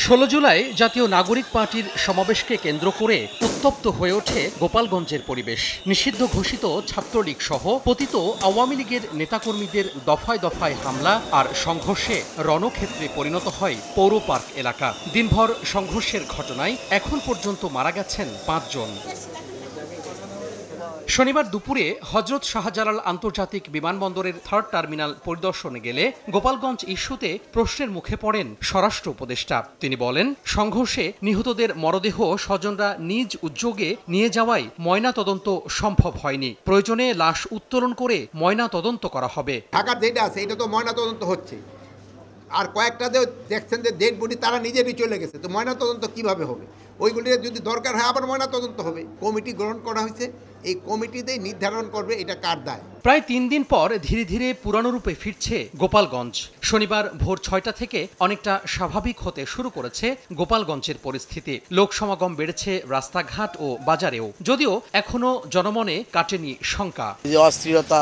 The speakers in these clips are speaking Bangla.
16 জুলাই জাতীয় নাগরিক পার্টির সমাবেশকে কেন্দ্র করে উত্তপ্ত হয়ে ওঠে গোপালগঞ্জের পরিবেশ। নিষিদ্ধ ঘোষিত ছাত্রলীগ সহ পতিত আওয়ামী লীগের নেতাকর্মীদের দফায় দফায় হামলা আর সংঘর্ষে রণক্ষেত্রে পরিণত হয় পৌর পার্ক এলাকা। দিনভর সংঘর্ষের ঘটনায় এখন পর্যন্ত মারা গেছেন 5 জন। শনিবার দুপুরে হযরত শাহজালাল আন্তর্জাতিক বিমানবন্দরের 3rd টার্মিনাল পরিদর্শনে গেলে গোপালগঞ্জ ইস্যুতে প্রশ্নের মুখে পড়েন স্বরাষ্ট্র উপদেষ্টা। তিনি বলেন, সংঘর্ষে নিহতদের মরদেহ স্বজনরা নিজ উদ্যোগে নিয়ে যাওয়ায় ময়না তদন্ত সম্ভব হয়নি। প্রয়োজনে লাশ উত্তোলন করে ময়না তদন্ত করা হবে। ঢাকার যেটা আছে এটা তো ময়না তদন্ত হচ্ছে, আর কয়েকটা যে দেখছেন যে ডেড বডি তারা নিজেরই চলে গেছে, তো ময়না তদন্ত কিভাবে হবে? ওইগুলি যদি দরকার হয় আবার ময়না তদন্ত হবে। কমিটি গ্রহণ করা হয়েছে, এই কমিটিতেই নির্ধারণ করবে এটা কার দায়। প্রায় 3 দিন পর ধীরে ধীরে পুরানো রূপে ফিরছে গোপালগঞ্জ। শনিবার ভোর 6টা থেকে অনেকটা স্বাভাবিক হতে শুরু করেছে গোপালগঞ্জের পরিস্থিতি। লোক সমাগম বেড়েছে রাস্তাঘাট ও বাজারেও, যদিও এখনো জনমনে কাটেনি শঙ্কা। যে অস্থিরতা,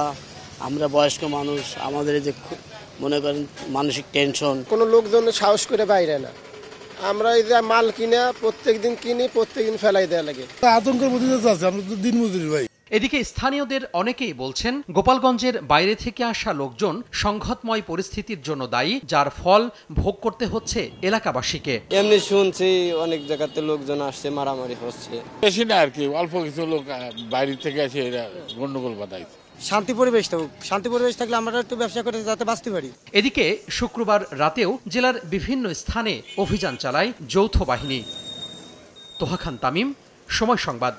আমরা বয়স্ক মানুষ, আমাদের যে মনে করেন মানসিক টেনশন, কোনো লোকজন সাহস করে বাইরে না। আমরা এই যে মাল কিনে প্রত্যেকদিন কিনি, প্রত্যেকদিন ফেলাই দেওয়া লাগে। আতঙ্কের মধ্যে আছে, আমরা তো দিনমজুরি ভাই। এদিকে স্থানীয়দের অনেকেই বলছেন, গোপালগঞ্জের বাইরে থেকে আসা লোকজন সংঘাতময় পরিস্থিতির জন্য দায়ী, যার ফল ভোগ করতে হচ্ছে এলাকাবাসীকে। এমনি শুনছি অনেক জায়গাতে লোকজন আসছে, মারামারি হচ্ছে। বেশি না আর কি, অল্প কিছু লোক বাইরে থেকে এসে এরা গন্ডগোল বাধাইছে। শান্তি পরিবেশ থাকলে আমরা একটু ব্যবসা করে যাতে বাঁচতে পারি। এদিকে শুক্রবার রাতেও জেলার বিভিন্ন স্থানে অভিযান চালায় যৌথ বাহিনী। তোহা খান তামিম, সময় সংবাদ।